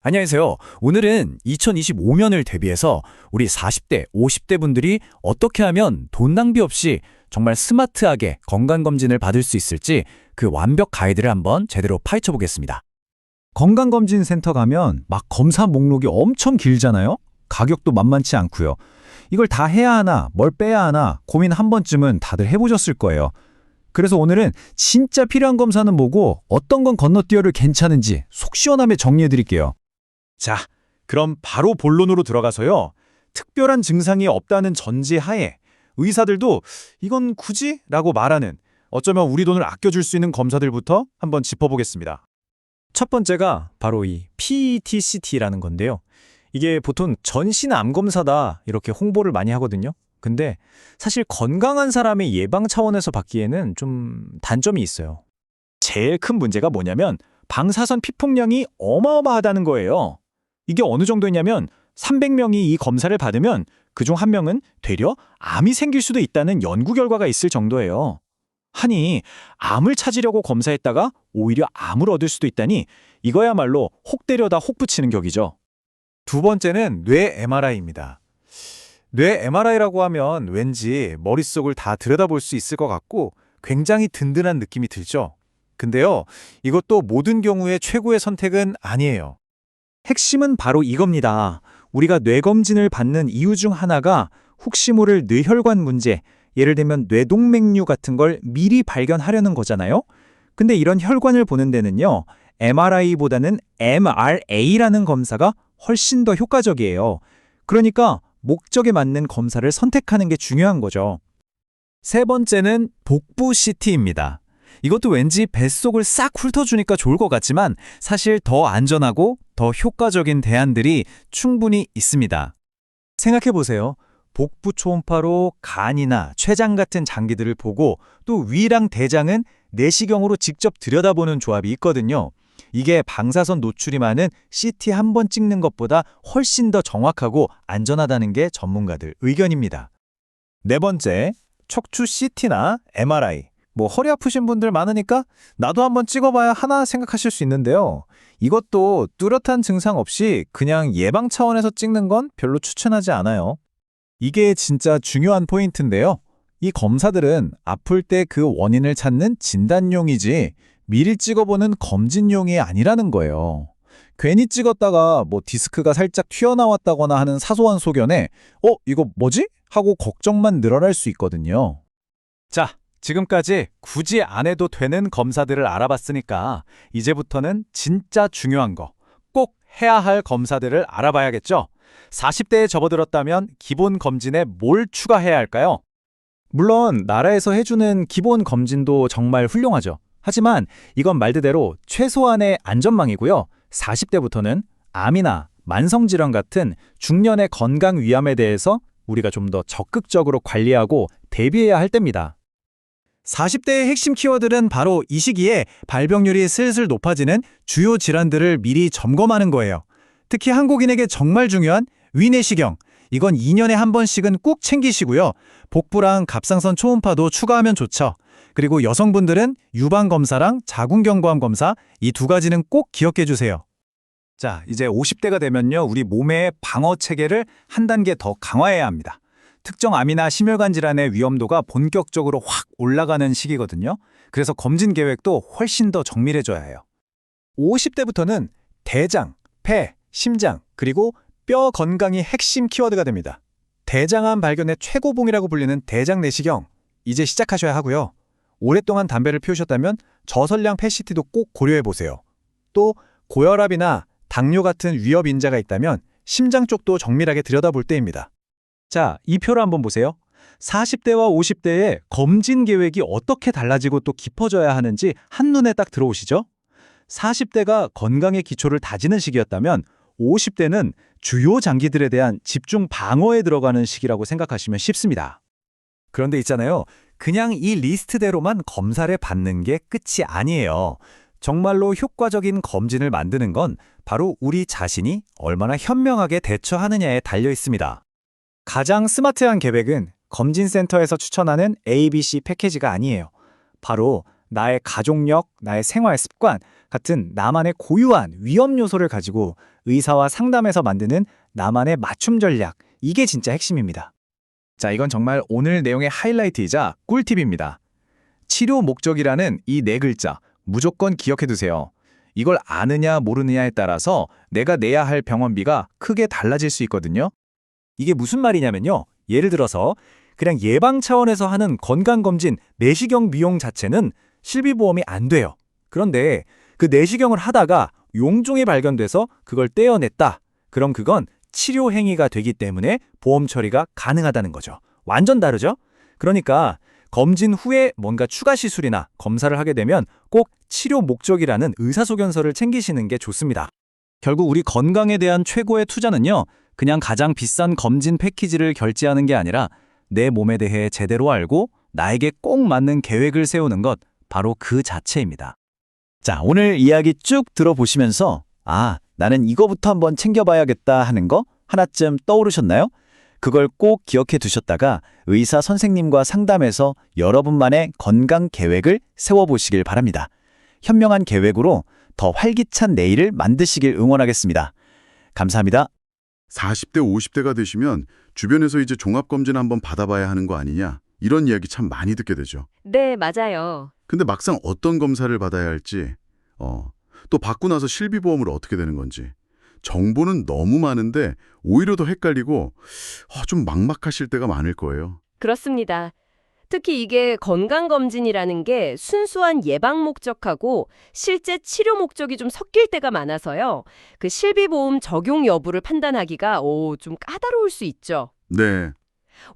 안녕하세요. 오늘은 2025년을 대비해서 우리 40대, 50대 분들이 어떻게 하면 돈 낭비 없이 정말 스마트하게 건강검진을 받을 수 있을지 그 완벽 가이드를 한번 제대로 파헤쳐 보겠습니다. 건강검진센터 가면 막 검사 목록이 엄청 길잖아요? 가격도 만만치 않고요. 이걸 다 해야 하나, 뭘 빼야 하나 고민 한 번쯤은 다들 해보셨을 거예요. 그래서 오늘은 진짜 필요한 검사는 뭐고 어떤 건 건너뛰어도 괜찮은지 속 시원하게 정리해드릴게요. 자, 그럼 바로 본론으로 들어가서요. 특별한 증상이 없다는 전제하에 의사들도 이건 굳이? 라고 말하는 어쩌면 우리 돈을 아껴줄 수 있는 검사들부터 한번 짚어보겠습니다. 첫 번째가 바로 이 PET-CT라는 건데요. 이게 보통 전신 암 검사다 이렇게 홍보를 많이 하거든요. 근데 사실 건강한 사람의 예방 차원에서 받기에는 좀 단점이 있어요. 제일 큰 문제가 뭐냐면 방사선 피폭량이 어마어마하다는 거예요. 이게 어느 정도냐면 300명이 이 검사를 받으면 그중 한 명은 되려 암이 생길 수도 있다는 연구 결과가 있을 정도예요. 아니, 암을 찾으려고 검사했다가 오히려 암을 얻을 수도 있다니 이거야말로 혹 때려다 혹 붙이는 격이죠. 두 번째는 뇌 MRI입니다. 뇌 MRI라고 하면 왠지 머릿속을 다 들여다볼 수 있을 것 같고 굉장히 든든한 느낌이 들죠. 근데요, 이것도 모든 경우에 최고의 선택은 아니에요. 핵심은 바로 이겁니다. 우리가 뇌검진을 받는 이유 중 하나가 혹시 모를 뇌혈관 문제, 예를 들면 뇌동맥류 같은 걸 미리 발견하려는 거잖아요. 근데 이런 혈관을 보는 데는요, MRI보다는 MRA라는 검사가 훨씬 더 효과적이에요. 그러니까 목적에 맞는 검사를 선택하는 게 중요한 거죠. 세 번째는 복부 CT입니다. 이것도 왠지 뱃속을 싹 훑어주니까 좋을 것 같지만 사실 더 안전하고 더 효과적인 대안들이 충분히 있습니다. 생각해보세요. 복부 초음파로 간이나 췌장 같은 장기들을 보고 또 위랑 대장은 내시경으로 직접 들여다보는 조합이 있거든요. 이게 방사선 노출이 많은 CT 한 번 찍는 것보다 훨씬 더 정확하고 안전하다는 게 전문가들 의견입니다. 네 번째, 척추 CT나 MRI. 허리 아프신 분들 많으니까 나도 한번 찍어봐야 하나 생각하실 수 있는데요. 이것도 뚜렷한 증상 없이 그냥 예방 차원에서 찍는 건 별로 추천하지 않아요. 이게 진짜 중요한 포인트인데요. 이 검사들은 아플 때 그 원인을 찾는 진단용이지 미리 찍어보는 검진용이 아니라는 거예요. 괜히 찍었다가 디스크가 살짝 튀어나왔다거나 하는 사소한 소견에 이거 뭐지? 하고 걱정만 늘어날 수 있거든요. 자, 지금까지 굳이 안 해도 되는 검사들을 알아봤으니까 이제부터는 진짜 중요한 거, 꼭 해야 할 검사들을 알아봐야겠죠? 40대에 접어들었다면 기본 검진에 뭘 추가해야 할까요? 물론 나라에서 해주는 기본 검진도 정말 훌륭하죠. 하지만 이건 말 그대로 최소한의 안전망이고요. 40대부터는 암이나 만성질환 같은 중년의 건강 위험에 대해서 우리가 좀 더 적극적으로 관리하고 대비해야 할 때입니다. 40대의 핵심 키워드는 바로 이 시기에 발병률이 슬슬 높아지는 주요 질환들을 미리 점검하는 거예요. 특히 한국인에게 정말 중요한 위내시경. 이건 2년에 한 번씩은 꼭 챙기시고요. 복부랑 갑상선 초음파도 추가하면 좋죠. 그리고 여성분들은 유방검사랑 자궁경부암 검사 이 두 가지는 꼭 기억해 주세요. 자, 이제 50대가 되면요. 우리 몸의 방어 체계를 한 단계 더 강화해야 합니다. 특정 암이나 심혈관 질환의 위험도가 본격적으로 확 올라가는 시기거든요. 그래서 검진 계획도 훨씬 더 정밀해져야 해요. 50대부터는 대장, 폐, 심장, 그리고 뼈 건강이 핵심 키워드가 됩니다. 대장암 발견의 최고봉이라고 불리는 대장 내시경, 이제 시작하셔야 하고요. 오랫동안 담배를 피우셨다면 저설량 PET-CT도 꼭 고려해보세요. 또 고혈압이나 당뇨 같은 위험 인자가 있다면 심장 쪽도 정밀하게 들여다볼 때입니다. 자, 이 표를 한번 보세요. 40대와 50대의 검진 계획이 어떻게 달라지고 또 깊어져야 하는지 한눈에 딱 들어오시죠? 40대가 건강의 기초를 다지는 시기였다면 50대는 주요 장기들에 대한 집중 방어에 들어가는 시기라고 생각하시면 쉽습니다. 그런데 있잖아요. 그냥 이 리스트대로만 검사를 받는 게 끝이 아니에요. 정말로 효과적인 검진을 만드는 건 바로 우리 자신이 얼마나 현명하게 대처하느냐에 달려 있습니다. 가장 스마트한 계획은 검진센터에서 추천하는 ABC 패키지가 아니에요. 바로 나의 가족력, 나의 생활 습관 같은 나만의 고유한 위험 요소를 가지고 의사와 상담해서 만드는 나만의 맞춤 전략, 이게 진짜 핵심입니다. 자, 이건 정말 오늘 내용의 하이라이트이자 꿀팁입니다. 치료 목적이라는 이 네 글자 무조건 기억해 두세요. 이걸 아느냐 모르느냐에 따라서 내가 내야 할 병원비가 크게 달라질 수 있거든요. 이게 무슨 말이냐면요. 예를 들어서 그냥 예방 차원에서 하는 건강검진 내시경 미용 자체는 실비보험이 안 돼요. 그런데 그 내시경을 하다가 용종이 발견돼서 그걸 떼어냈다. 그럼 그건 치료 행위가 되기 때문에 보험 처리가 가능하다는 거죠. 완전 다르죠? 그러니까 검진 후에 뭔가 추가 시술이나 검사를 하게 되면 꼭 치료 목적이라는 의사소견서를 챙기시는 게 좋습니다. 결국 우리 건강에 대한 최고의 투자는요. 그냥 가장 비싼 검진 패키지를 결제하는 게 아니라 내 몸에 대해 제대로 알고 나에게 꼭 맞는 계획을 세우는 것, 바로 그 자체입니다. 자, 오늘 이야기 쭉 들어보시면서 나는 이거부터 한번 챙겨봐야겠다 하는 거 하나쯤 떠오르셨나요? 그걸 꼭 기억해 두셨다가 의사 선생님과 상담해서 여러분만의 건강 계획을 세워보시길 바랍니다. 현명한 계획으로 더 활기찬 내일을 만드시길 응원하겠습니다. 감사합니다. 40대, 50대가 되시면 주변에서 이제 종합검진 한번 받아봐야 하는 거 아니냐, 이런 이야기 참 많이 듣게 되죠. 네, 맞아요. 근데 막상 어떤 검사를 받아야 할지, 또 받고 나서 실비보험으로 어떻게 되는 건지, 정보는 너무 많은데 오히려 더 헷갈리고 좀 막막하실 때가 많을 거예요. 그렇습니다. 특히 이게 건강검진이라는 게 순수한 예방 목적하고 실제 치료 목적이 좀 섞일 때가 많아서요. 그 실비보험 적용 여부를 판단하기가 좀 까다로울 수 있죠. 네,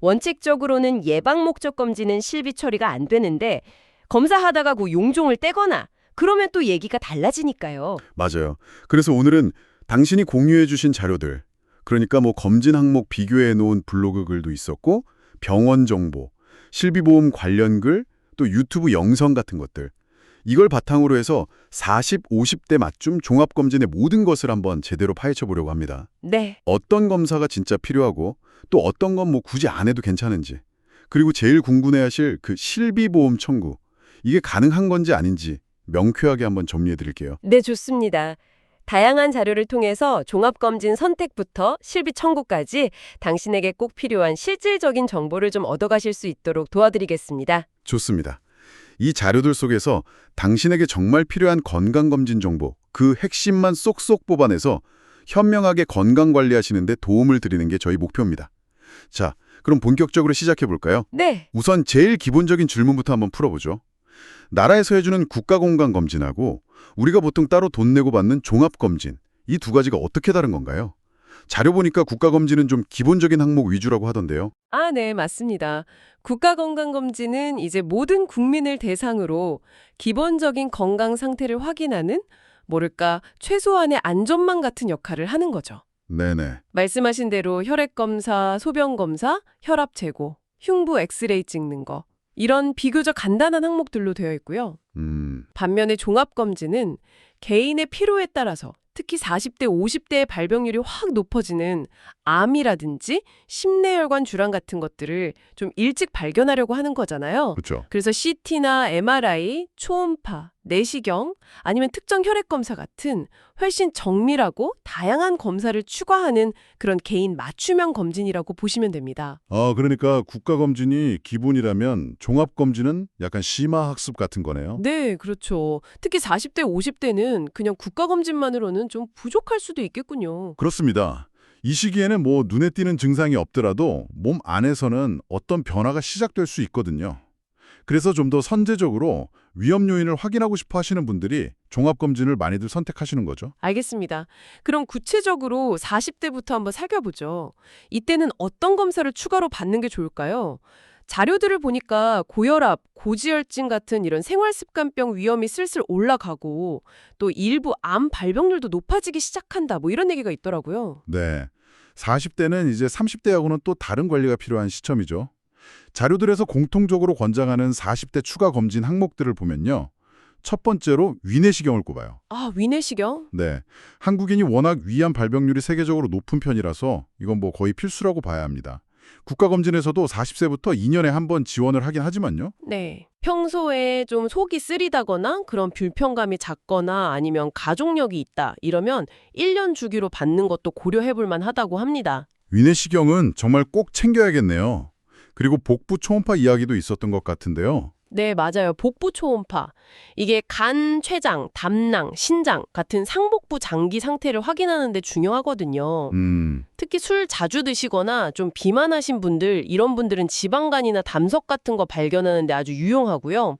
원칙적으로는 예방 목적 검진은 실비 처리가 안 되는데 검사하다가 그 용종을 떼거나 그러면 또 얘기가 달라지니까요. 맞아요. 그래서 오늘은 당신이 공유해 주신 자료들, 그러니까 뭐 검진 항목 비교해 놓은 블로그 글도 있었고, 병원 정보, 실비보험 관련 글, 또 유튜브 영상 같은 것들, 이걸 바탕으로 해서 40, 50대 맞춤 종합검진의 모든 것을 한번 제대로 파헤쳐 보려고 합니다. 네. 어떤 검사가 진짜 필요하고 또 어떤 건 뭐 굳이 안 해도 괜찮은지, 그리고 제일 궁금해하실 그 실비보험 청구, 이게 가능한 건지 아닌지 명쾌하게 한번 정리해 드릴게요. 네, 좋습니다. 다양한 자료를 통해서 종합검진 선택부터 실비 청구까지 당신에게 꼭 필요한 실질적인 정보를 좀 얻어가실 수 있도록 도와드리겠습니다. 좋습니다. 이 자료들 속에서 당신에게 정말 필요한 건강검진 정보, 그 핵심만 쏙쏙 뽑아내서 현명하게 건강관리하시는 데 도움을 드리는 게 저희 목표입니다. 자, 그럼 본격적으로 시작해 볼까요? 네. 우선 제일 기본적인 질문부터 한번 풀어보죠. 나라에서 해주는 국가건강검진하고 우리가 보통 따로 돈 내고 받는 종합검진, 이 두 가지가 어떻게 다른 건가요? 자료 보니까 국가검진은 좀 기본적인 항목 위주라고 하던데요. 네, 맞습니다. 국가건강검진은 이제 모든 국민을 대상으로 기본적인 건강 상태를 확인하는, 최소한의 안전망 같은 역할을 하는 거죠. 네네. 말씀하신 대로 혈액검사, 소변검사, 혈압 재고, 흉부 엑스레이 찍는 거, 이런 비교적 간단한 항목들로 되어 있고요. 반면에 종합검진은 개인의 필요에 따라서 특히 40대, 50대의 발병률이 확 높아지는 암이라든지 심내혈관 질환 같은 것들을 좀 일찍 발견하려고 하는 거잖아요. 그렇죠. 그래서 CT나 MRI, 초음파, 내시경, 아니면 특정 혈액검사 같은 훨씬 정밀하고 다양한 검사를 추가하는 그런 개인 맞춤형 검진이라고 보시면 됩니다. 그러니까 국가검진이 기본이라면 종합검진은 약간 심화학습 같은 거네요. 네, 그렇죠. 특히 40대, 50대는 그냥 국가검진만으로는 좀 부족할 수도 있겠군요. 그렇습니다. 이 시기에는 뭐 눈에 띄는 증상이 없더라도 몸 안에서는 어떤 변화가 시작될 수 있거든요. 그래서 좀 더 선제적으로 위험 요인을 확인하고 싶어 하시는 분들이 종합검진을 많이들 선택하시는 거죠. 알겠습니다. 그럼 구체적으로 40대부터 한번 살펴보죠. 이때는 어떤 검사를 추가로 받는 게 좋을까요? 자료들을 보니까 고혈압, 고지혈증 같은 이런 생활습관병 위험이 슬슬 올라가고 또 일부 암 발병률도 높아지기 시작한다, 이런 얘기가 있더라고요. 네. 40대는 이제 30대하고는 또 다른 관리가 필요한 시점이죠. 자료들에서 공통적으로 권장하는 40대 추가 검진 항목들을 보면요. 첫 번째로 위내시경을 꼽아요. 위내시경? 네. 한국인이 워낙 위암 발병률이 세계적으로 높은 편이라서 이건 뭐 거의 필수라고 봐야 합니다. 국가검진에서도 40세부터 2년에 한 번 지원을 하긴 하지만요. 네. 평소에 좀 속이 쓰리다거나 그런 불편감이 작거나 아니면 가족력이 있다 이러면 1년 주기로 받는 것도 고려해 볼 만하다고 합니다. 위내시경은 정말 꼭 챙겨야겠네요. 그리고 복부 초음파 이야기도 있었던 것 같은데요. 네, 맞아요. 복부 초음파. 이게 간, 췌장, 담낭, 신장 같은 상복부 장기 상태를 확인하는 데 중요하거든요. 특히 술 자주 드시거나 좀 비만하신 분들, 이런 분들은 지방간이나 담석 같은 거 발견하는 데 아주 유용하고요.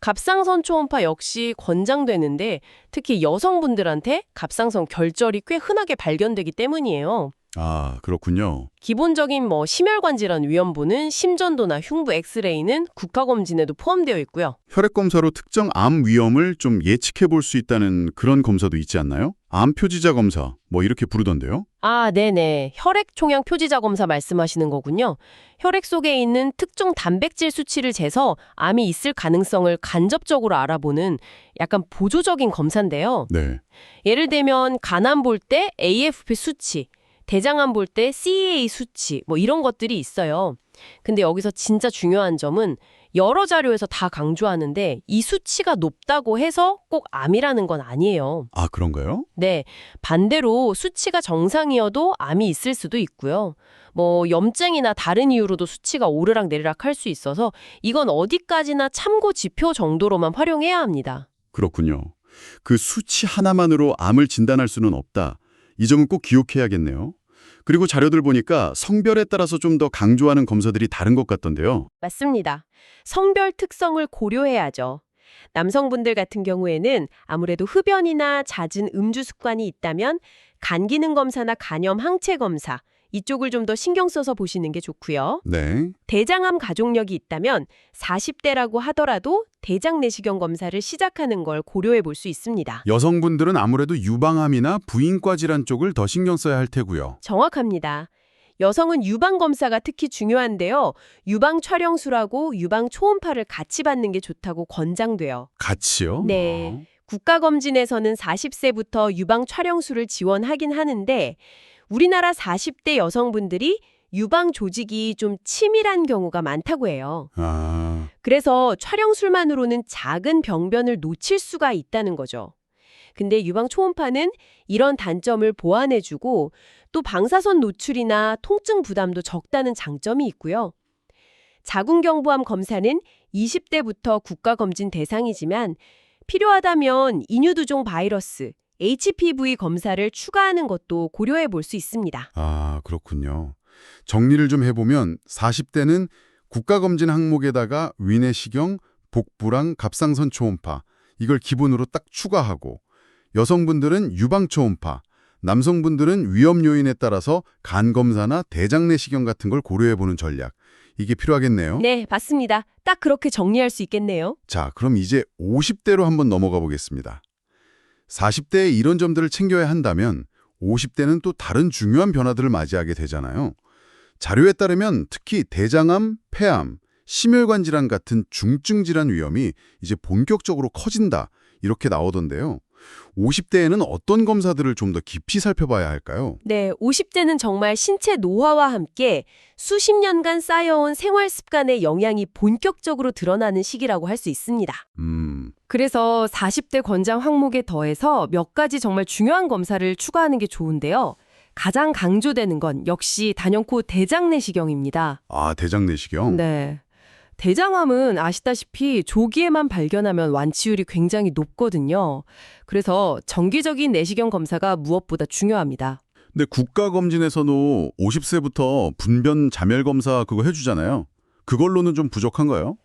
갑상선 초음파 역시 권장되는데 특히 여성분들한테 갑상선 결절이 꽤 흔하게 발견되기 때문이에요. 아, 그렇군요. 기본적인 심혈관 질환 위험부는 심전도나 흉부 엑스레이는 국가검진에도 포함되어 있고요. 혈액검사로 특정 암 위험을 좀 예측해 볼 수 있다는 그런 검사도 있지 않나요? 암 표지자 검사, 이렇게 부르던데요. 아, 네네. 혈액 총량 표지자 검사 말씀하시는 거군요. 혈액 속에 있는 특정 단백질 수치를 재서 암이 있을 가능성을 간접적으로 알아보는 약간 보조적인 검사인데요. 네. 예를 들면 간암 볼 때 AFP 수치, 대장암 볼 때 CEA 수치 이런 것들이 있어요. 근데 여기서 진짜 중요한 점은 여러 자료에서 다 강조하는데 이 수치가 높다고 해서 꼭 암이라는 건 아니에요. 아, 그런가요? 네, 반대로 수치가 정상이어도 암이 있을 수도 있고요. 염증이나 다른 이유로도 수치가 오르락 내리락 할 수 있어서 이건 어디까지나 참고 지표 정도로만 활용해야 합니다. 그렇군요. 그 수치 하나만으로 암을 진단할 수는 없다. 이 점은 꼭 기억해야겠네요. 그리고 자료들 보니까 성별에 따라서 좀 더 강조하는 검사들이 다른 것 같던데요. 맞습니다. 성별 특성을 고려해야죠. 남성분들 같은 경우에는 아무래도 흡연이나 잦은 음주 습관이 있다면 간 기능 검사나 간염 항체 검사 이쪽을 좀 더 신경 써서 보시는 게 좋고요. 네. 대장암 가족력이 있다면 40대라고 하더라도 대장 내시경 검사를 시작하는 걸 고려해 볼 수 있습니다. 여성분들은 아무래도 유방암이나 부인과 질환 쪽을 더 신경 써야 할 테고요. 정확합니다. 여성은 유방 검사가 특히 중요한데요. 유방 촬영술하고 유방 초음파를 같이 받는 게 좋다고 권장돼요. 같이요? 네. 국가검진에서는 40세부터 유방 촬영술을 지원하긴 하는데 우리나라 40대 여성분들이 유방 조직이 좀 치밀한 경우가 많다고 해요. 아, 그래서 촬영술만으로는 작은 병변을 놓칠 수가 있다는 거죠. 근데 유방 초음파는 이런 단점을 보완해주고 또 방사선 노출이나 통증 부담도 적다는 장점이 있고요. 자궁경부암 검사는 20대부터 국가검진 대상이지만 필요하다면 인유두종 바이러스, HPV 검사를 추가하는 것도 고려해 볼 수 있습니다. 아, 그렇군요. 정리를 좀 해보면 40대는 국가검진 항목에다가 위내시경, 복부랑 갑상선 초음파 이걸 기본으로 딱 추가하고 여성분들은 유방 초음파, 남성분들은 위험 요인에 따라서 간 검사나 대장 내시경 같은 걸 고려해보는 전략. 이게 필요하겠네요. 네, 맞습니다. 딱 그렇게 정리할 수 있겠네요. 자, 그럼 이제 50대로 한번 넘어가 보겠습니다. 40대에 이런 점들을 챙겨야 한다면 50대는 또 다른 중요한 변화들을 맞이하게 되잖아요. 자료에 따르면 특히 대장암, 폐암, 심혈관 질환 같은 중증 질환 위험이 이제 본격적으로 커진다 이렇게 나오던데요. 50대에는 어떤 검사들을 좀 더 깊이 살펴봐야 할까요? 네, 50대는 정말 신체 노화와 함께 수십 년간 쌓여온 생활 습관의 영향이 본격적으로 드러나는 시기라고 할 수 있습니다. 그래서 40대 권장 항목에 더해서 몇 가지 정말 중요한 검사를 추가하는 게 좋은데요. 가장 강조되는 건 역시 단연코 대장 내시경입니다. 아, 대장 내시경? 네. 대장암은 아시다시피 조기에만 발견하면 완치율이 굉장히 높거든요. 그래서 정기적인 내시경 검사가 무엇보다 중요합니다. 근데 국가검진에서도 50세부터 분변 자멸 검사 그거 해주잖아요. 그걸로는 좀 부족한가요?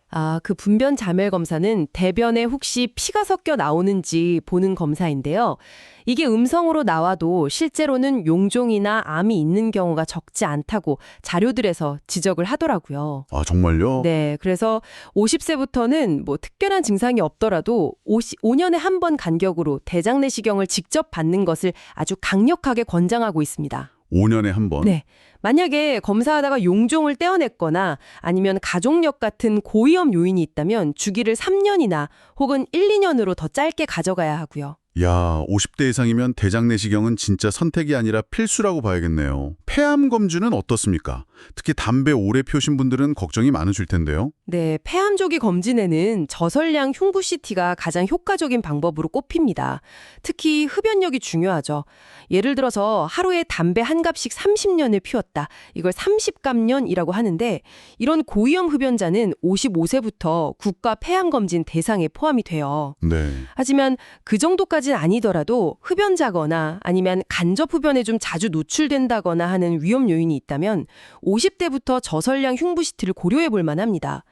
그 분변 자멸 검사는 대변에 혹시 피가 섞여 나오는지 보는 검사인데요. 이게 음성으로 나와도 실제로는 용종이나 암이 있는 경우가 적지 않다고 자료들에서 지적을 하더라고요. 아, 정말요? 네, 그래서 50세부터는 특별한 증상이 없더라도 5년에 한 번 간격으로 대장 내시경을 직접 받는 것을 아주 강력하게 권장하고 있습니다. 5년에 한 번? 네. 만약에 검사하다가 용종을 떼어냈거나 아니면 가족력 같은 고위험 요인이 있다면 주기를 3년이나 혹은 1, 2년으로 더 짧게 가져가야 하고요. 야, 50대 이상이면 대장 내시경은 진짜 선택이 아니라 필수라고 봐야겠네요. 폐암 검진은 어떻습니까? 특히 담배 오래 피우신 분들은 걱정이 많으실 텐데요. 네, 폐암 조기 검진에는 저설량 흉부 CT가 가장 효과적인 방법으로 꼽힙니다. 특히 흡연력이 중요하죠. 예를 들어서 하루에 담배 한 갑씩 30년을 피웠다. 이걸 30갑년이라고 하는데 이런 고위험 흡연자는 55세부터 국가 폐암 검진 대상에 포함이 돼요. 네. 하지만 그 정도까지는 아니더라도 흡연자거나 아니면 간접 흡연에 좀 자주 노출된다거나 하는 위험 요인이 있다면 50대부터 저설량 흉부 CT를 고려해 볼 만합니다.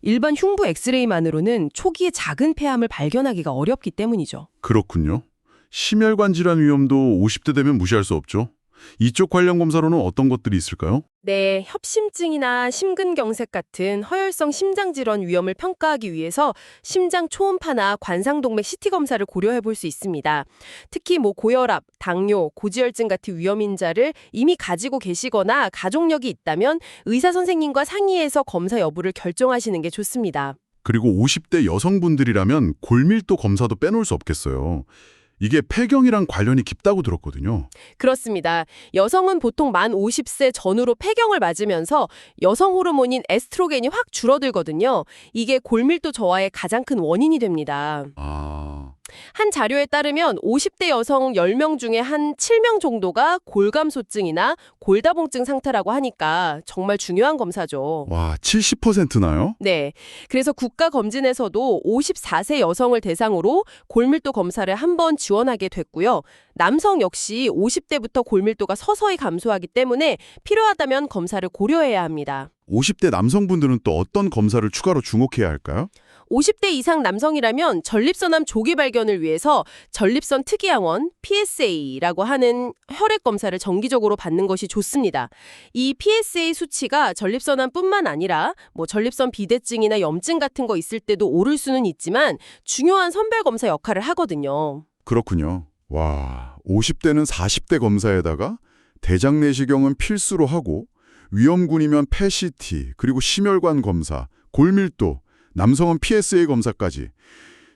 일반 흉부 엑스레이만으로는 초기에 작은 폐암을 발견하기가 어렵기 때문이죠. 그렇군요. 심혈관 질환 위험도 50대 되면 무시할 수 없죠. 이쪽 관련 검사로는 어떤 것들이 있을까요? 네, 협심증이나 심근경색 같은 허혈성 심장질환 위험을 평가하기 위해서 심장 초음파나 관상동맥 CT 검사를 고려해 볼 수 있습니다. 특히 고혈압, 당뇨, 고지혈증 같은 위험인자를 이미 가지고 계시거나 가족력이 있다면 의사 선생님과 상의해서 검사 여부를 결정하시는 게 좋습니다. 그리고 50대 여성분들이라면 골밀도 검사도 빼놓을 수 없겠어요. 이게 폐경이랑 관련이 깊다고 들었거든요. 그렇습니다. 여성은 보통 만 50세 전후로 폐경을 맞으면서 여성 호르몬인 에스트로겐이 확 줄어들거든요. 이게 골밀도 저하의 가장 큰 원인이 됩니다. 한 자료에 따르면 50대 여성 10명 중에 한 7명 정도가 골감소증이나 골다공증 상태라고 하니까 정말 중요한 검사죠. 와, 70%나요? 네. 그래서 국가검진에서도 54세 여성을 대상으로 골밀도 검사를 한번 지원하게 됐고요. 남성 역시 50대부터 골밀도가 서서히 감소하기 때문에 필요하다면 검사를 고려해야 합니다. 50대 남성분들은 또 어떤 검사를 추가로 주목해야 할까요? 50대 이상 남성이라면 전립선암 조기 발견을 위해서 전립선 특이항원 PSA라고 하는 혈액 검사를 정기적으로 받는 것이 좋습니다. 이 PSA 수치가 전립선암뿐만 아니라 전립선 비대증이나 염증 같은 거 있을 때도 오를 수는 있지만 중요한 선별 검사 역할을 하거든요. 그렇군요. 와, 50대는 40대 검사에다가 대장 내시경은 필수로 하고 위험군이면 폐 CT, 그리고 심혈관 검사, 골밀도, 남성은 PSA 검사까지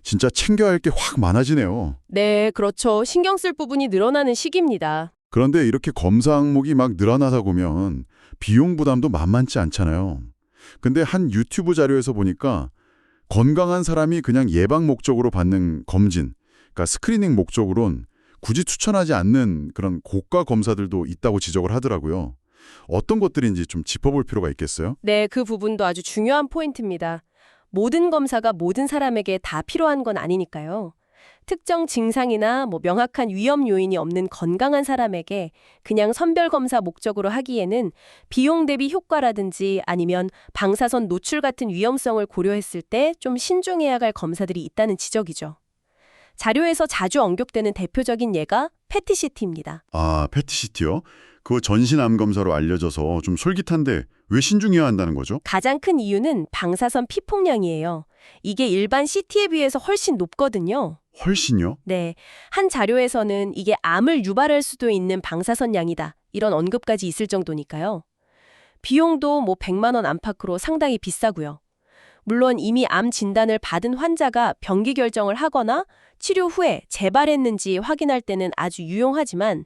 진짜 챙겨야 할 게 확 많아지네요. 네, 그렇죠. 신경 쓸 부분이 늘어나는 시기입니다. 그런데 이렇게 검사 항목이 막 늘어나다 보면 비용 부담도 만만치 않잖아요. 근데 한 유튜브 자료에서 보니까 건강한 사람이 그냥 예방 목적으로 받는 검진, 그러니까 스크리닝 목적으론 굳이 추천하지 않는 그런 고가 검사들도 있다고 지적을 하더라고요. 어떤 것들인지 좀 짚어볼 필요가 있겠어요? 네, 그 부분도 아주 중요한 포인트입니다. 모든 검사가 모든 사람에게 다 필요한 건 아니니까요. 특정 증상이나 명확한 위험 요인이 없는 건강한 사람에게 그냥 선별 검사 목적으로 하기에는 비용 대비 효과라든지 아니면 방사선 노출 같은 위험성을 고려했을 때 좀 신중해야 할 검사들이 있다는 지적이죠. 자료에서 자주 언급되는 대표적인 예가 PET-CT입니다. 아, PET-CT요? 그거 전신암 검사로 알려져서 좀 솔깃한데 왜 신중해야 한다는 거죠? 가장 큰 이유는 방사선 피폭량이에요. 이게 일반 CT에 비해서 훨씬 높거든요. 훨씬요? 네, 한 자료에서는 이게 암을 유발할 수도 있는 방사선 양이다. 이런 언급까지 있을 정도니까요. 비용도 100만 원 안팎으로 상당히 비싸고요. 물론 이미 암 진단을 받은 환자가 병기 결정을 하거나 치료 후에 재발했는지 확인할 때는 아주 유용하지만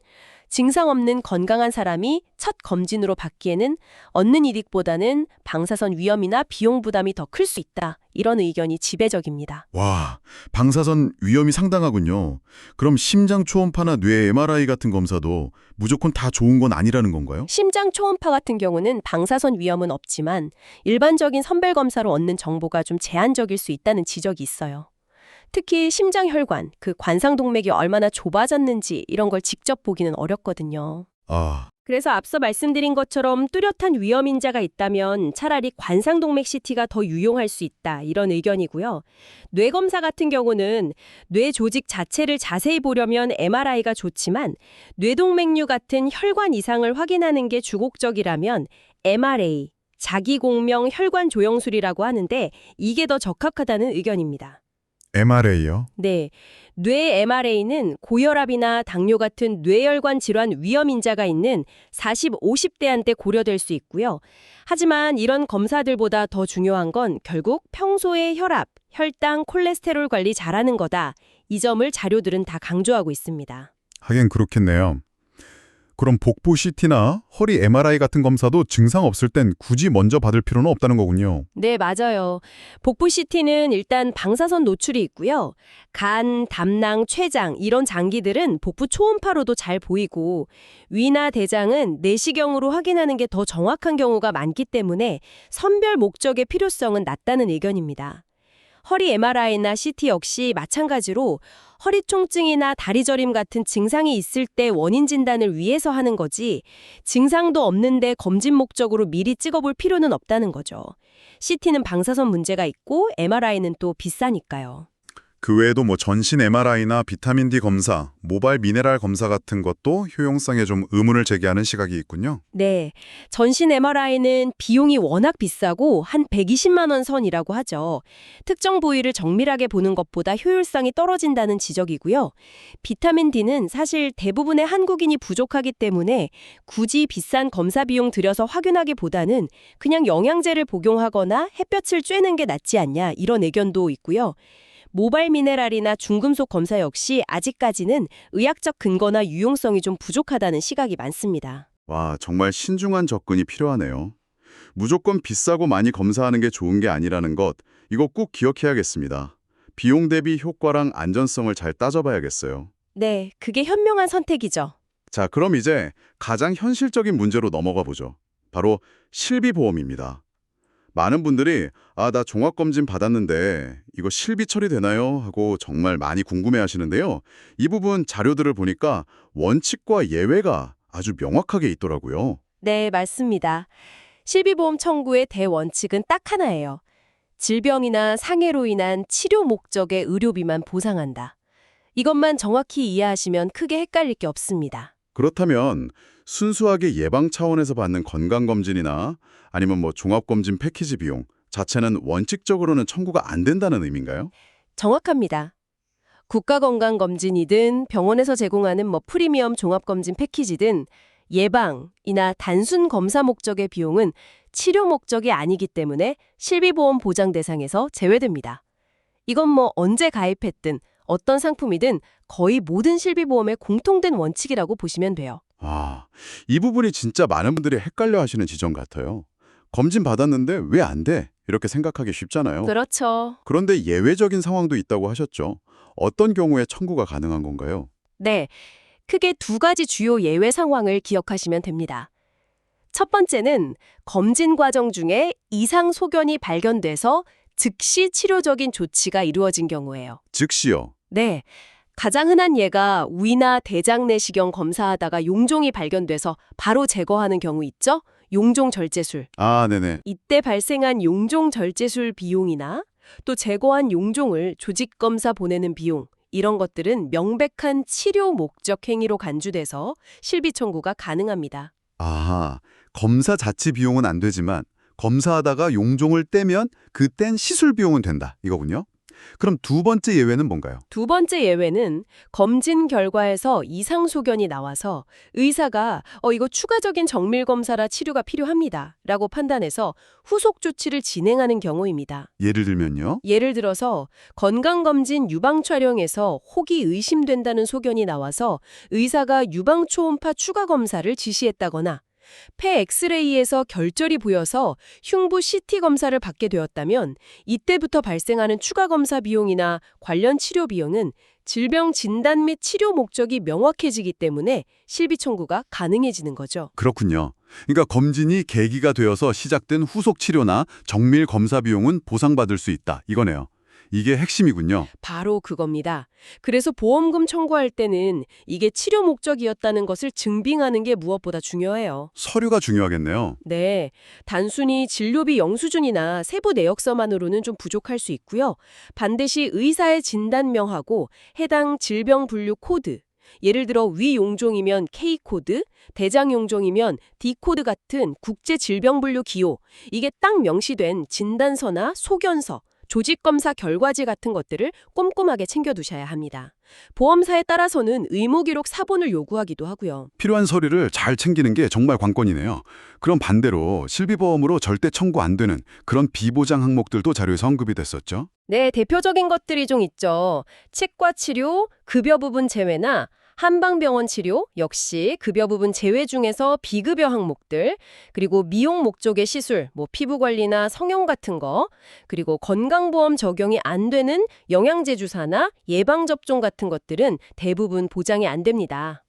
증상 없는 건강한 사람이 첫 검진으로 받기에는 얻는 이득보다는 방사선 위험이나 비용 부담이 더 클 수 있다. 이런 의견이 지배적입니다. 와, 방사선 위험이 상당하군요. 그럼 심장 초음파나 뇌 MRI 같은 검사도 무조건 다 좋은 건 아니라는 건가요? 심장 초음파 같은 경우는 방사선 위험은 없지만 일반적인 선별 검사로 얻는 정보가 좀 제한적일 수 있다는 지적이 있어요. 특히 심장혈관, 그 관상동맥이 얼마나 좁아졌는지 이런 걸 직접 보기는 어렵거든요. 그래서 앞서 말씀드린 것처럼 뚜렷한 위험인자가 있다면 차라리 관상동맥 CT가 더 유용할 수 있다. 이런 의견이고요. 뇌검사 같은 경우는 뇌 조직 자체를 자세히 보려면 MRI가 좋지만 뇌동맥류 같은 혈관 이상을 확인하는 게 주곡적이라면 MRA, 자기공명 혈관 조영술이라고 하는데 이게 더 적합하다는 의견입니다. MRA요? 네, 뇌 MRA는 고혈압이나 당뇨 같은 뇌혈관 질환 위험인자가 있는 40, 50대한테 고려될 수 있고요. 하지만 이런 검사들보다 더 중요한 건 결국 평소에 혈압, 혈당, 콜레스테롤 관리 잘하는 거다. 이 점을 자료들은 다 강조하고 있습니다. 하긴 그렇겠네요. 그럼 복부 CT나 허리 MRI 같은 검사도 증상 없을 땐 굳이 먼저 받을 필요는 없다는 거군요. 네, 맞아요. 복부 CT는 일단 방사선 노출이 있고요. 간, 담낭, 췌장 이런 장기들은 복부 초음파로도 잘 보이고 위나 대장은 내시경으로 확인하는 게 더 정확한 경우가 많기 때문에 선별 목적의 필요성은 낮다는 의견입니다. 허리 MRI나 CT 역시 마찬가지로 허리 통증이나 다리 저림 같은 증상이 있을 때 원인 진단을 위해서 하는 거지 증상도 없는데 검진 목적으로 미리 찍어볼 필요는 없다는 거죠. CT는 방사선 문제가 있고 MRI는 또 비싸니까요. 그 외에도 뭐 전신 MRI나 비타민 D 검사, 모발 미네랄 검사 같은 것도 효용성에 좀 의문을 제기하는 시각이 있군요. 네, 전신 MRI는 비용이 워낙 비싸고 한 120만 원 선이라고 하죠. 특정 부위를 정밀하게 보는 것보다 효율성이 떨어진다는 지적이고요. 비타민 D는 사실 대부분의 한국인이 부족하기 때문에 굳이 비싼 검사 비용 들여서 확인하기보다는 그냥 영양제를 복용하거나 햇볕을 쬐는 게 낫지 않냐 이런 의견도 있고요. 모발 미네랄이나 중금속 검사 역시 아직까지는 의학적 근거나 유용성이 좀 부족하다는 시각이 많습니다. 와, 정말 신중한 접근이 필요하네요. 무조건 비싸고 많이 검사하는 게 좋은 게 아니라는 것, 이거 꼭 기억해야겠습니다. 비용 대비 효과랑 안전성을 잘 따져봐야겠어요. 네, 그게 현명한 선택이죠. 자, 그럼 이제 가장 현실적인 문제로 넘어가 보죠. 바로 실비보험입니다. 많은 분들이 나 종합검진 받았는데 이거 실비 처리되나요? 하고 정말 많이 궁금해하시는데요. 이 부분 자료들을 보니까 원칙과 예외가 아주 명확하게 있더라고요. 네, 맞습니다. 실비보험 청구의 대원칙은 딱 하나예요. 질병이나 상해로 인한 치료 목적의 의료비만 보상한다. 이것만 정확히 이해하시면 크게 헷갈릴 게 없습니다. 그렇다면 순수하게 예방 차원에서 받는 건강검진이나 아니면 뭐 종합검진 패키지 비용 자체는 원칙적으로는 청구가 안 된다는 의미인가요? 정확합니다. 국가건강검진이든 병원에서 제공하는 프리미엄 종합검진 패키지든 예방이나 단순 검사 목적의 비용은 치료 목적이 아니기 때문에 실비보험 보장 대상에서 제외됩니다. 이건 언제 가입했든 어떤 상품이든 거의 모든 실비보험의 공통된 원칙이라고 보시면 돼요. 이 부분이 진짜 많은 분들이 헷갈려 하시는 지점 같아요. 검진 받았는데 왜 안 돼? 이렇게 생각하기 쉽잖아요. 그렇죠. 그런데 예외적인 상황도 있다고 하셨죠. 어떤 경우에 청구가 가능한 건가요? 네, 크게 두 가지 주요 예외 상황을 기억하시면 됩니다. 첫 번째는 검진 과정 중에 이상 소견이 발견돼서 즉시 치료적인 조치가 이루어진 경우예요. 즉시요. 네, 가장 흔한 예가 위나 대장 내시경 검사하다가 용종이 발견돼서 바로 제거하는 경우 있죠? 용종 절제술. 네네. 이때 발생한 용종 절제술 비용이나 또 제거한 용종을 조직검사 보내는 비용, 이런 것들은 명백한 치료 목적 행위로 간주돼서 실비 청구가 가능합니다. 검사 자체 비용은 안 되지만 검사하다가 용종을 떼면 그땐 시술 비용은 된다. 이거군요. 그럼 두 번째 예외는 뭔가요? 두 번째 예외는 검진 결과에서 이상 소견이 나와서 의사가 이거 추가적인 정밀 검사라 치료가 필요합니다 라고 판단해서 후속 조치를 진행하는 경우입니다. 예를 들면요? 예를 들어서 건강검진 유방 촬영에서 혹이 의심된다는 소견이 나와서 의사가 유방 초음파 추가 검사를 지시했다거나 폐 엑스레이에서 결절이 보여서 흉부 CT 검사를 받게 되었다면 이때부터 발생하는 추가 검사 비용이나 관련 치료 비용은 질병 진단 및 치료 목적이 명확해지기 때문에 실비 청구가 가능해지는 거죠. 그렇군요. 그러니까 검진이 계기가 되어서 시작된 후속 치료나 정밀 검사 비용은 보상받을 수 있다. 이거네요. 이게 핵심이군요. 바로 그겁니다. 그래서 보험금 청구할 때는 이게 치료 목적이었다는 것을 증빙하는 게 무엇보다 중요해요. 서류가 중요하겠네요. 네, 단순히 진료비 영수증이나 세부 내역서만으로는 좀 부족할 수 있고요. 반드시 의사의 진단명하고 해당 질병 분류 코드, 예를 들어 위 용종이면 K코드, 대장 용종이면 D코드 같은 국제 질병 분류 기호, 이게 딱 명시된 진단서나 소견서, 조직검사 결과지 같은 것들을 꼼꼼하게 챙겨두셔야 합니다. 보험사에 따라서는 의무기록 사본을 요구하기도 하고요. 필요한 서류를 잘 챙기는 게 정말 관건이네요. 그럼 반대로 실비보험으로 절대 청구 안 되는 그런 비보장 항목들도 자료에서 언급이 됐었죠. 네, 대표적인 것들이 좀 있죠. 치과 치료, 급여 부분 제외나 한방병원 치료 역시 급여 부분 제외 중에서 비급여 항목들, 그리고 미용 목적의 시술, 피부 관리나 성형 같은 거, 그리고 건강보험 적용이 안 되는 영양제 주사나 예방접종 같은 것들은 대부분 보장이 안 됩니다.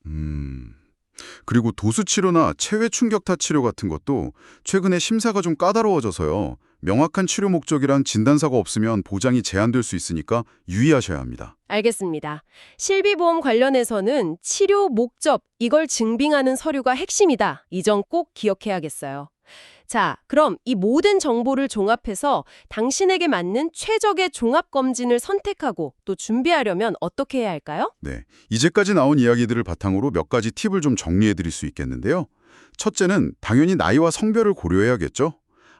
그리고 도수치료나 체외 충격타 치료 같은 것도 최근에 심사가 좀 까다로워져서요. 명확한 치료 목적이란 진단서가 없으면 보장이 제한될 수 있으니까 유의하셔야 합니다. 알겠습니다. 실비보험 관련해서는 치료 목적, 이걸 증빙하는 서류가 핵심이다. 이 점 꼭 기억해야겠어요. 자, 그럼 이 모든 정보를 종합해서 당신에게 맞는 최적의 종합검진을 선택하고 또 준비하려면 어떻게 해야 할까요? 네, 이제까지 나온 이야기들을 바탕으로 몇 가지 팁을 좀 정리해 드릴 수 있겠는데요. 첫째는 당연히 나이와 성별을 고려해야겠죠.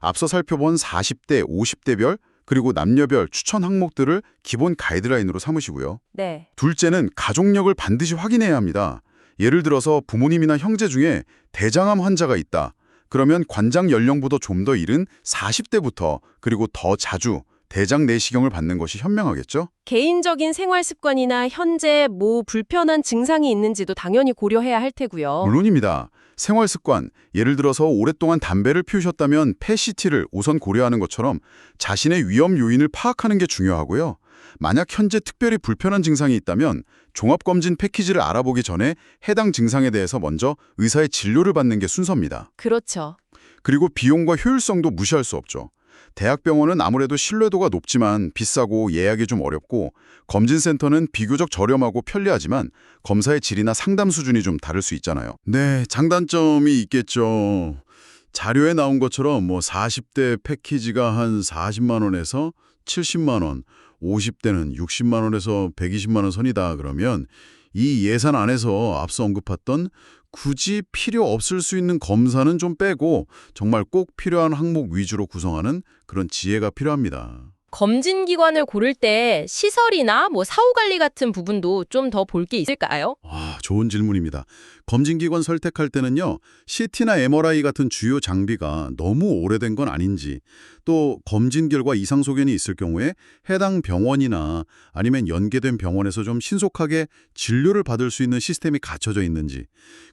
앞서 살펴본 40대, 50대별, 그리고 남녀별 추천 항목들을 기본 가이드라인으로 삼으시고요. 네. 둘째는 가족력을 반드시 확인해야 합니다. 예를 들어서 부모님이나 형제 중에 대장암 환자가 있다. 그러면 관장 연령보다 좀 더 이른 40대부터 그리고 더 자주 대장 내시경을 받는 것이 현명하겠죠? 개인적인 생활 습관이나 현재 불편한 증상이 있는지도 당연히 고려해야 할 테고요. 물론입니다. 생활 습관, 예를 들어서 오랫동안 담배를 피우셨다면 폐CT를 우선 고려하는 것처럼 자신의 위험 요인을 파악하는 게 중요하고요. 만약 현재 특별히 불편한 증상이 있다면 종합검진 패키지를 알아보기 전에 해당 증상에 대해서 먼저 의사의 진료를 받는 게 순서입니다. 그렇죠. 그리고 비용과 효율성도 무시할 수 없죠. 대학병원은 아무래도 신뢰도가 높지만 비싸고 예약이 좀 어렵고 검진센터는 비교적 저렴하고 편리하지만 검사의 질이나 상담 수준이 좀 다를 수 있잖아요. 네, 장단점이 있겠죠. 자료에 나온 것처럼 40대 패키지가 한 40만 원에서 70만 원, 50대는 60만 원에서 120만 원 선이다 그러면 이 예산 안에서 앞서 언급했던 굳이 필요 없을 수 있는 검사는 좀 빼고 정말 꼭 필요한 항목 위주로 구성하는 그런 지혜가 필요합니다. 검진기관을 고를 때 시설이나 사후관리 같은 부분도 좀 더 볼 게 있을까요? 좋은 질문입니다. 검진기관 선택할 때는요, CT나 MRI 같은 주요 장비가 너무 오래된 건 아닌지, 또 검진 결과 이상 소견이 있을 경우에 해당 병원이나 아니면 연계된 병원에서 좀 신속하게 진료를 받을 수 있는 시스템이 갖춰져 있는지,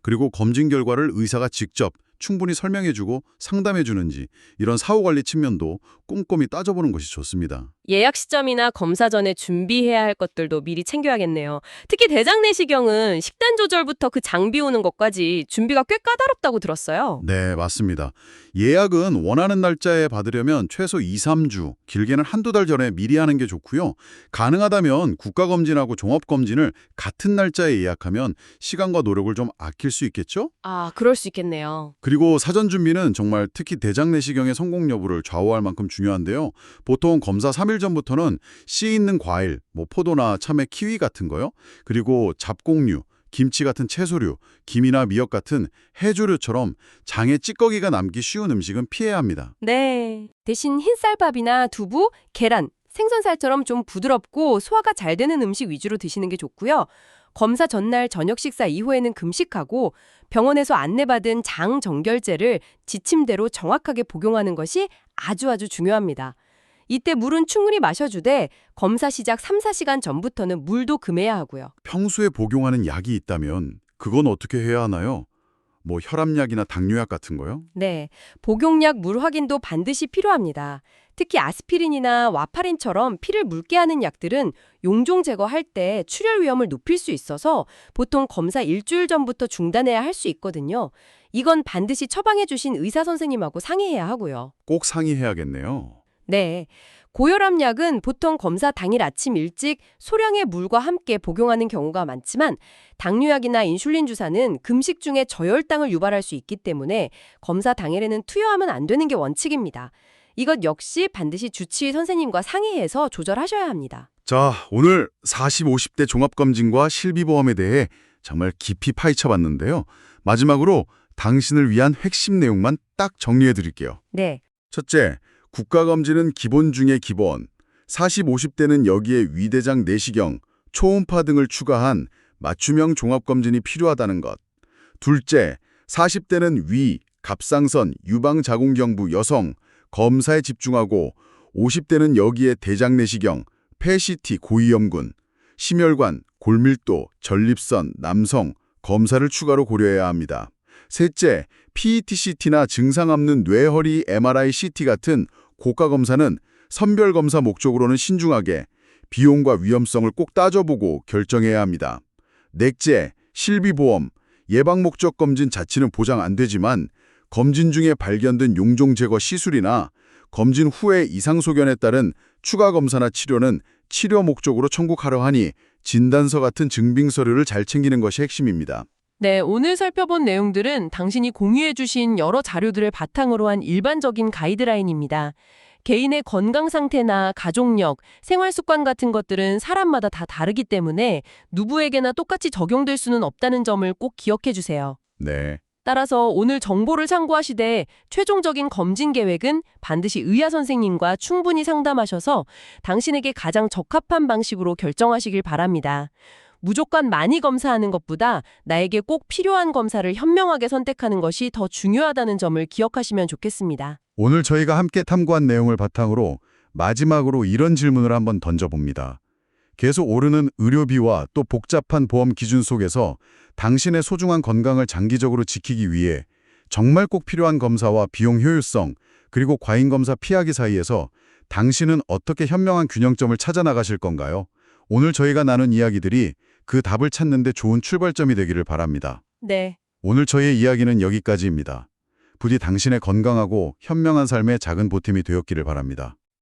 그리고 검진 결과를 의사가 직접 충분히 설명해주고 상담해주는지 이런 사후관리 측면도 꼼꼼히 따져보는 것이 좋습니다. 예약 시점이나 검사 전에 준비해야 할 것들도 미리 챙겨야겠네요. 특히 대장 내시경은 식단 조절부터 그 장비 오는 것까지 준비가 꽤 까다롭다고 들었어요. 네, 맞습니다. 예약은 원하는 날짜에 받으려면 최소 2, 3주, 길게는 한두 달 전에 미리 하는 게 좋고요. 가능하다면 국가검진하고 종합검진을 같은 날짜에 예약하면 시간과 노력을 좀 아낄 수 있겠죠? 그럴 수 있겠네요. 그리고 사전 준비는 정말 특히 대장 내시경의 성공 여부를 좌우할 만큼 중요한데요. 보통 검사 3일 전부터는 씨 있는 과일, 포도나 참외, 키위 같은 거요. 그리고 잡곡류, 김치 같은 채소류, 김이나 미역 같은 해조류처럼 장에 찌꺼기가 남기 쉬운 음식은 피해야 합니다. 네. 대신 흰쌀밥이나 두부, 계란, 생선살처럼 좀 부드럽고 소화가 잘 되는 음식 위주로 드시는 게 좋고요. 검사 전날 저녁 식사 이후에는 금식하고 병원에서 안내받은 장 정결제를 지침대로 정확하게 복용하는 것이 아주 중요합니다. 이때 물은 충분히 마셔주되 검사 시작 3, 4시간 전부터는 물도 금해야 하고요. 평소에 복용하는 약이 있다면 그건 어떻게 해야 하나요? 혈압약이나 당뇨약 같은 거요? 네, 복용약 물 확인도 반드시 필요합니다. 특히 아스피린이나 와파린처럼 피를 묽게 하는 약들은 용종 제거할 때 출혈 위험을 높일 수 있어서 보통 검사 일주일 전부터 중단해야 할 수 있거든요. 이건 반드시 처방해 주신 의사 선생님하고 상의해야 하고요. 꼭 상의해야겠네요. 네. 고혈압 약은 보통 검사 당일 아침 일찍 소량의 물과 함께 복용하는 경우가 많지만 당뇨약이나 인슐린 주사는 금식 중에 저혈당을 유발할 수 있기 때문에 검사 당일에는 투여하면 안 되는 게 원칙입니다. 이것 역시 반드시 주치의 선생님과 상의해서 조절하셔야 합니다. 자, 오늘 40, 50대 종합검진과 실비보험에 대해 정말 깊이 파헤쳐봤는데요. 마지막으로 당신을 위한 핵심 내용만 딱 정리해 드릴게요. 네. 첫째, 국가검진은 기본 중의 기본. 40, 50대는 여기에 위대장 내시경, 초음파 등을 추가한 맞춤형 종합검진이 필요하다는 것. 둘째, 40대는 위, 갑상선, 유방자궁경부, 여성, 검사에 집중하고 50대는 여기에 대장 내시경, 폐CT, 고위험군, 심혈관, 골밀도, 전립선, 남성, 검사를 추가로 고려해야 합니다. 셋째, PET-CT나 증상 없는 뇌, 허리, MRI, CT 같은 고가 검사는 선별 검사 목적으로는 신중하게 비용과 위험성을 꼭 따져보고 결정해야 합니다. 넷째, 실비보험, 예방 목적 검진 자체는 보장 안 되지만 검진 중에 발견된 용종 제거 시술이나 검진 후에 이상 소견에 따른 추가 검사나 치료는 치료 목적으로 청구하려 하니 진단서 같은 증빙 서류를 잘 챙기는 것이 핵심입니다. 네, 오늘 살펴본 내용들은 당신이 공유해주신 여러 자료들을 바탕으로 한 일반적인 가이드라인입니다. 개인의 건강 상태나 가족력, 생활 습관 같은 것들은 사람마다 다 다르기 때문에 누구에게나 똑같이 적용될 수는 없다는 점을 꼭 기억해 주세요. 네. 따라서 오늘 정보를 참고하시되 최종적인 검진 계획은 반드시 의사 선생님과 충분히 상담하셔서 당신에게 가장 적합한 방식으로 결정하시길 바랍니다. 무조건 많이 검사하는 것보다 나에게 꼭 필요한 검사를 현명하게 선택하는 것이 더 중요하다는 점을 기억하시면 좋겠습니다. 오늘 저희가 함께 탐구한 내용을 바탕으로 마지막으로 이런 질문을 한번 던져봅니다. 계속 오르는 의료비와 또 복잡한 보험 기준 속에서 당신의 소중한 건강을 장기적으로 지키기 위해 정말 꼭 필요한 검사와 비용 효율성, 그리고 과잉 검사 피하기 사이에서 당신은 어떻게 현명한 균형점을 찾아 나가실 건가요? 오늘 저희가 나눈 이야기들이 그 답을 찾는 데 좋은 출발점이 되기를 바랍니다. 네. 오늘 저희의 이야기는 여기까지입니다. 부디 당신의 건강하고 현명한 삶의 작은 보탬이 되었기를 바랍니다.